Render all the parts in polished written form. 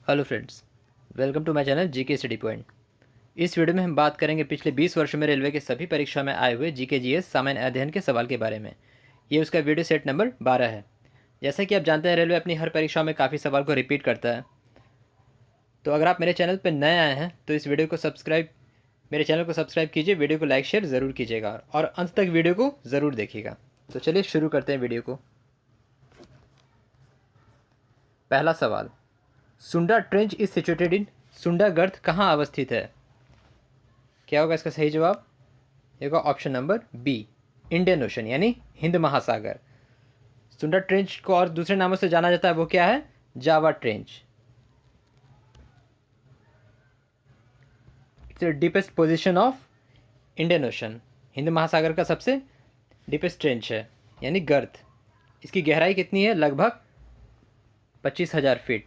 Hello friends, welcome to my channel GK study point. इस video में हम बात करेंगे पिछले 20 वर्षों में रेलवे के सभी परीक्षा में आए हुए जीके जीएस सामान्य अध्ययन के सवाल के बारे में। ये उसका वीडियो सेट नंबर 12 है। जैसा कि आप जानते हैं, रेलवे अपनी हर परीक्षा में काफ़ी सवाल को रिपीट करता है। तो अगर आप मेरे चैनल पर नए आए हैं तो इस वीडियो को मेरे चैनल को सब्सक्राइब कीजिए, वीडियो को लाइक शेयर ज़रूर कीजिएगा और अंत तक वीडियो को ज़रूर देखिएगा। तो चलिए शुरू करते हैं वीडियो को। पहला सवाल, सुंडा ट्रेंच इज सिचुएटेड इन, सुंडा गर्त कहाँ अवस्थित है? क्या होगा इसका सही जवाब? देखो option number B, Indian ocean यानी हिंद महासागर। सुंडा ट्रेंच को और दूसरे नामों से जाना जाता है, वो क्या है? Java trench. It's the deepest position of Indian ocean, Hind महासागर का सबसे डीपेस्ट ट्रेंच है यानी गर्त। इसकी गहराई कितनी है? लगभग 25,000 फीट।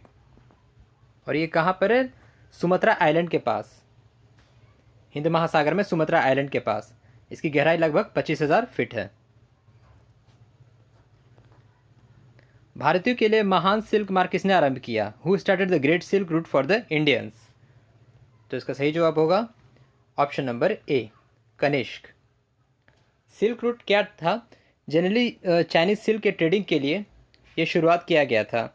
और ये कहाँ पर है? सुमत्रा आइलैंड के पास, हिंद महासागर में सुमत्रा आइलैंड के पास। इसकी गहराई लगभग 25,000 फीट है। भारतीयों के लिए महान सिल्क मार्ग किसने आरंभ किया? Who started the great silk route for the Indians? तो इसका सही जवाब होगा option number A, Kanishka. Silk route क्या था? जनरली चाइनीज सिल्क के ट्रेडिंग के लिए ये शुरुआत किया गया था।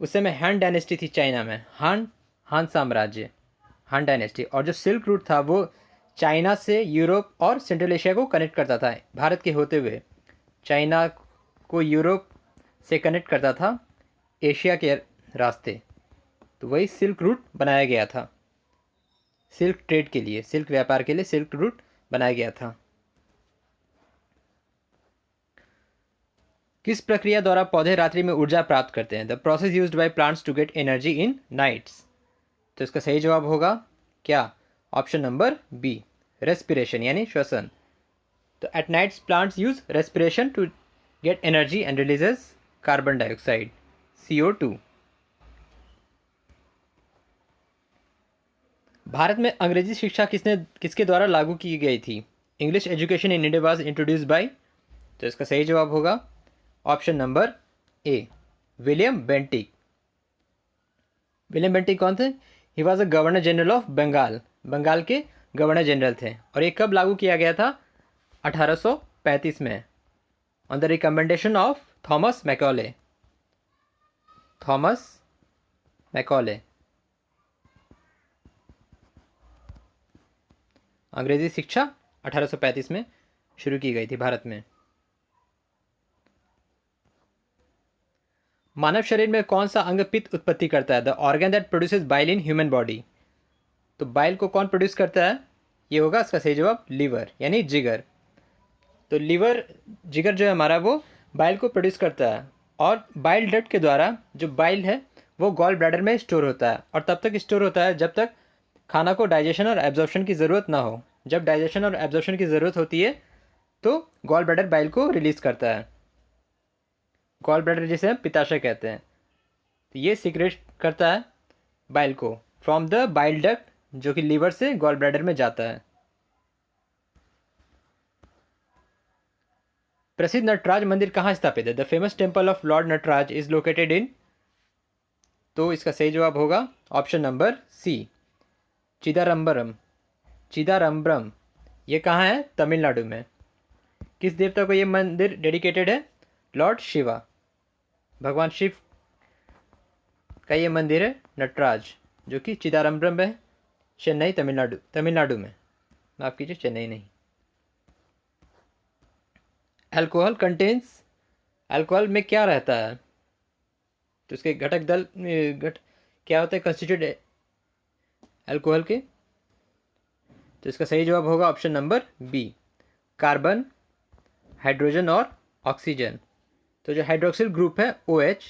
उस समय हान डायनेस्टी थी चाइना में, हान साम्राज्य, हान डायनेस्टी। और जो सिल्क रूट था वो चाइना से यूरोप और सेंट्रल एशिया को कनेक्ट करता था, भारत के होते हुए चाइना को यूरोप से कनेक्ट करता था एशिया के रास्ते। तो वही सिल्क रूट बनाया गया था, सिल्क ट्रेड के लिए, सिल्क व्यापार के लिए सिल्क रूट बनाया गया था। किस प्रक्रिया द्वारा पौधे रात्रि में ऊर्जा प्राप्त करते हैं? The process used by plants to get energy in nights. तो इसका सही जवाब होगा क्या? ऑप्शन नंबर बी, रेस्पिरेशन यानी श्वसन। तो at nights plants use respiration to get energy and releases carbon dioxide, CO2। Bharat में अंग्रेजी शिक्षा किसके द्वारा लागू की गई थी? English education in India was introduced by. तो इसका सही जवाब होगा option number A, William Bentinck. William Bentinck कौन थे? He was a governor general of Bengal, Bengal के गवर्नर जनरल थे। और ये कब लागू किया गया था? 1835 में, on the recommendation of Thomas Macaulay. Thomas Macaulay. अंग्रेजी शिक्षा 1835 में शुरू की गई थी भारत में। मानव शरीर में कौन सा अंग पित्त उत्पत्ति करता है? The organ that produces bile in human body. तो बाइल को कौन प्रोड्यूस करता है? ये होगा इसका सही जवाब लीवर यानी जिगर। तो लीवर, जिगर जो है हमारा, वो बाइल को प्रोड्यूस करता है। और बाइल डक्ट के द्वारा जो बाइल है वो गॉल ब्लैडर में स्टोर होता है, और तब तक स्टोर होता है जब तक खाना को डाइजेशन और एब्जॉर्प्शन की ज़रूरत ना हो। जब डाइजेशन और एब्जॉर्प्शन की ज़रूरत होती है तो गॉल ब्लैडर बाइल को रिलीज़ करता है। गॉल ब्लैडर जिसे हम पित्ताशय कहते हैं, तो ये सीक्रेट करता है बाइल को फ्रॉम द बाइल डक्ट, जो कि लीवर से गॉल ब्लैडर में जाता है। प्रसिद्ध नटराज मंदिर कहाँ स्थापित है? The famous temple of lord Nataraja is located in. तो इसका सही जवाब होगा ऑप्शन नंबर सी, चिदारंबरम। चिदारंबरम ये कहाँ है? तमिलनाडु में। किस देवता को ये मंदिर डेडिकेटेड है? लॉर्ड शिवा, भगवान शिव का ये मंदिर है नटराज, जो कि चिदारंबरम है, चेन्नई तमिलनाडु में। माफ़ कीजिए, चेन्नई नहीं। अल्कोहल कंटेन्स, अल्कोहल में क्या रहता है? तो इसके घटक क्या होता है कंस्टिट्यूट अल्कोहल के? तो इसका सही जवाब होगा option number B, carbon, hydrogen और ऑक्सीजन। तो जो हाइड्रोक्सिल ग्रुप है OH,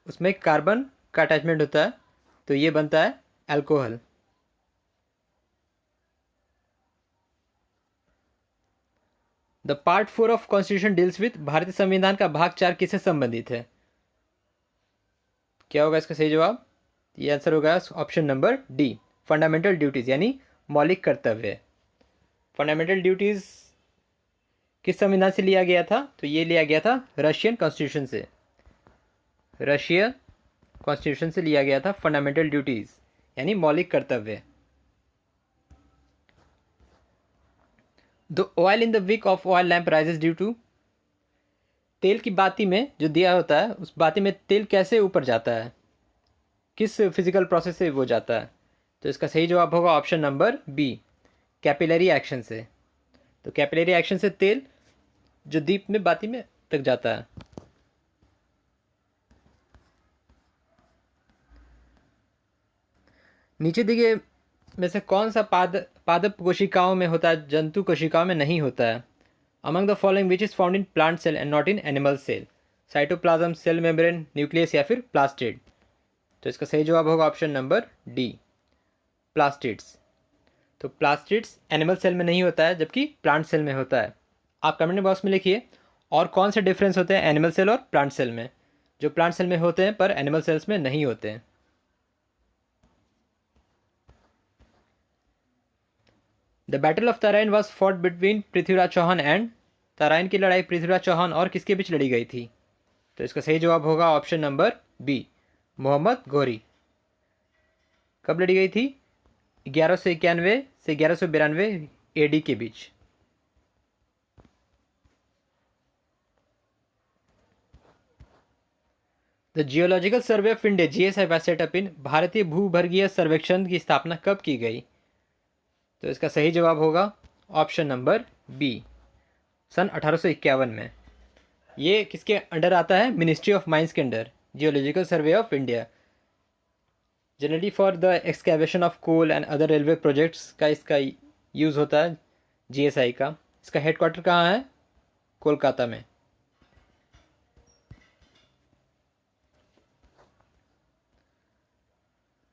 उसमें कार्बन का अटैचमेंट होता है, तो ये बनता है alcohol. The part 4 of constitution deals with, भारतीय संविधान का भाग 4 किससे संबंधित है? क्या होगा इसका सही जवाब? ये आंसर होगा option number D, fundamental duties यानी मौलिक कर्तव्य। फंडामेंटल ड्यूटीज किस संविधान से लिया गया था? तो ये लिया गया था रशियन कॉन्स्टिट्यूशन से, रशिया कॉन्स्टिट्यूशन से लिया गया था फंडामेंटल ड्यूटीज़ यानी मौलिक कर्तव्य। The oil in the wick of oil lamp rises due to, तेल की बाती में जो दिया होता है उस बाती में तेल कैसे ऊपर जाता है, किस फिजिकल प्रोसेस से वो जाता है? तो इसका सही जवाब होगा option number B, capillary action से। तो कैपिलरी एक्शन से तेल जो दीप में बाती में तक जाता है। नीचे दिए में से कौन सा पादप कोशिकाओं में होता है, जंतु कोशिकाओं में नहीं होता है? Among the following which is found in plant cell and not in animal cell? Cytoplasm, cell membrane, nucleus या फिर प्लास्टिड? तो इसका सही जवाब होगा ऑप्शन नंबर डी, प्लास्टिड्स। तो प्लास्टिड्स एनिमल सेल में नहीं होता है जबकि प्लांट सेल में होता है। आप कमेंट बॉक्स में लिखिए और कौन से डिफरेंस होते हैं एनिमल सेल और प्लांट सेल में, जो प्लांट सेल में होते हैं पर एनिमल सेल्स में नहीं होते हैं। The battle of Tarain was fought between Prithviraj Chauhan and, Tarain की लड़ाई पृथ्वीराज चौहान और किसके बीच लड़ी गई थी? तो इसका सही जवाब होगा ऑप्शन नंबर बी, मोहम्मद घोरी। कब लड़ी गई थी? 1191 से 1192 एडी के बीच। The geological survey of India GSI was set up in, भारतीय भूगर्भीय सर्वेक्षण की स्थापना कब की गई? तो इसका सही जवाब होगा ऑप्शन नंबर बी, सन 1851 में। ये किसके अंडर आता है? मिनिस्ट्री ऑफ माइंस के under, geological survey of India. Generally for the excavation of coal and other railway projects का इसका यूज़ होता है जीएसआई का। इसका हेडक्वार्टर कहाँ है? कोलकाता में।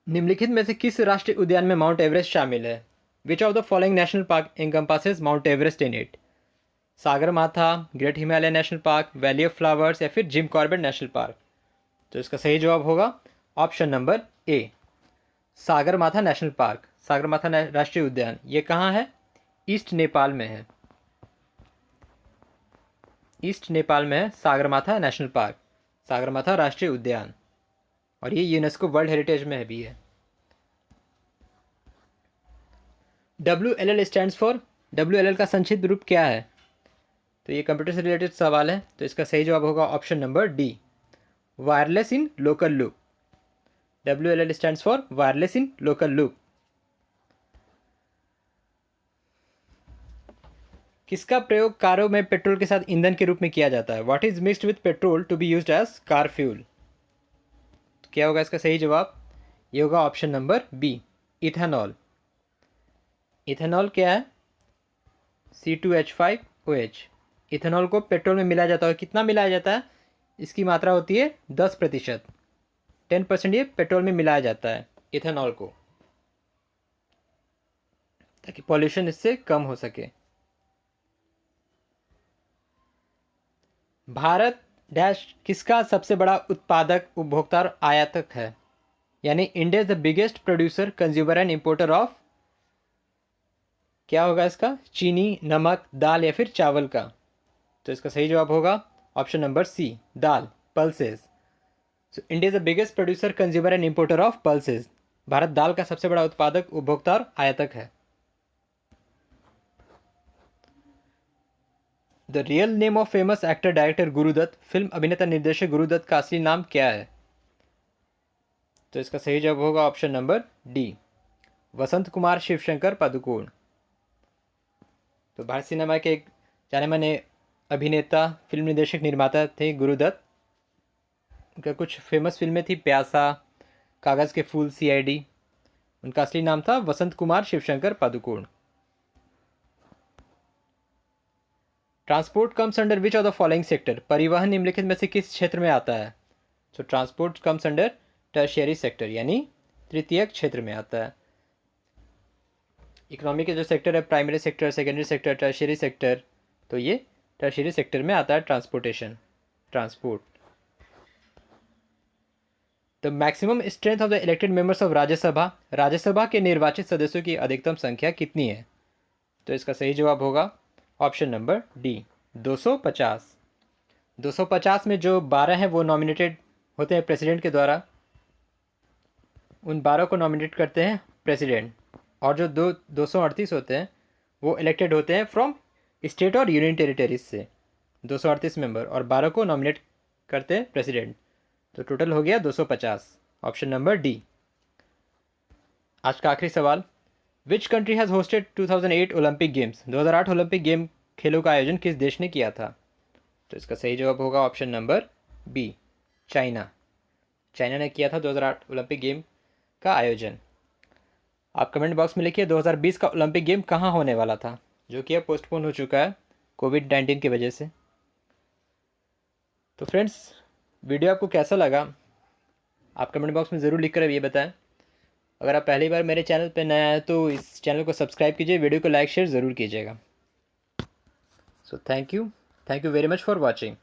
निम्नलिखित में से किस राष्ट्रीय उद्यान में माउंट एवरेस्ट शामिल है? विच of the following national park encompasses mount Everest in it? Sagarmatha, great Himalaya national park, valley of flowers या फिर जिम कॉर्बेट नेशनल पार्क? तो इसका सही जवाब होगा ऑप्शन नंबर ए, सागरमाथा नेशनल पार्क। सागरमाथा राष्ट्रीय उद्यान ये कहाँ है? ईस्ट नेपाल में है। ईस्ट नेपाल में है सागरमाथा नेशनल पार्क, सागरमाथा राष्ट्रीय उद्यान, और ये यूनेस्को वर्ल्ड हेरिटेज में भी है। WLL स्टैंड्स फॉर, WLL का संक्षिप्त रूप क्या है? तो ये कंप्यूटर से रिलेटेड सवाल है, तो इसका सही जवाब होगा option number D, wireless in local loop. WLL stands for wireless in local loop. किसका प्रयोग कारों में पेट्रोल के साथ ईंधन के रूप में किया जाता है? What is mixed with petrol to be used as car fuel? तो क्या होगा इसका सही जवाब? ये होगा option number B, ethanol. Ethanol क्या है? C2H5OH। इथेनॉल को पेट्रोल में मिलाया जाता है। कितना मिलाया जाता है? इसकी मात्रा होती है 10%। 10% ये पेट्रोल में मिलाया जाता है इथेनॉल को, ताकि पॉल्यूशन इससे कम हो सके। भारत डैश किसका सबसे बड़ा उत्पादक, उपभोक्ता और आयातक है? यानी India is the biggest producer, consumer and importer of, क्या होगा इसका? चीनी, नमक, दाल या फिर चावल का? तो इसका सही जवाब होगा ऑप्शन नंबर सी, दाल, pulses. So India is the biggest producer, consumer and importer of pulses. Bharat दाल का सबसे बड़ा उत्पादक, उपभोक्ता और आयातक है। The real name of famous actor director Guru Dutt, film अभिनेता निर्देशक गुरुदत्त का असली नाम क्या है? तो इसका सही जवाब होगा ऑप्शन नंबर डी, वसंत कुमार शिवशंकर पादुकोण। तो भारत सिनेमा के एक जाने माने अभिनेता, फिल्म निर्देशक, निर्माता थे गुरुदत्त। उनका कुछ फेमस फिल्में थी, प्यासा, कागज़ के फूल, CID। उनका असली नाम था Vasant Kumar Shivshankar Padukone. Transport comes under which of the following sector? परिवहन निम्नलिखित में से किस क्षेत्र में आता है? So transport comes under tertiary sector, यानी तृतीयक क्षेत्र में आता है। इकोनॉमी के जो सेक्टर है, primary sector, secondary sector, tertiary sector, तो ये टर्शियरी सेक्टर में आता है transportation, transport. The maximum strength of the elected members of Rajya Sabha, Rajya Sabha के निर्वाचित सदस्यों की अधिकतम संख्या कितनी है? तो इसका सही जवाब होगा ऑप्शन नंबर डी, 250। 250 में जो 12 हैं वो नॉमिनेटेड होते हैं प्रेसिडेंट के द्वारा, उन 12 को नॉमिनेट करते हैं प्रेसिडेंट, और जो 238 होते हैं वो इलेक्टेड होते हैं फ्रॉम स्टेट और यूनियन टेरिटरीज से, 238 मेंबर, और 12 को नॉमिनेट करते हैं प्रेसिडेंट, तो टोटल हो गया 250। Option number D. आज का आखिरी सवाल, which country has hosted 2008 Olympic games? 2008 Olympic game खेलों का आयोजन किस देश ने किया था? तो इसका सही जवाब होगा option number B, China. China ने किया था 2008 ओलंपिक गेम का आयोजन। आप कमेंट बॉक्स में लिखिए 2020 का ओलंपिक गेम कहाँ होने वाला था, जो कि अब पोस्टपोन हो चुका है कोविड-19 की वजह से। तो फ्रेंड्स, वीडियो आपको कैसा लगा आप कमेंट बॉक्स में ज़रूर लिख कर अब ये बताएं। अगर आप पहली बार मेरे चैनल पर नए आए तो इस चैनल को सब्सक्राइब कीजिए, वीडियो को लाइक शेयर ज़रूर कीजिएगा। So thank you very much for watching.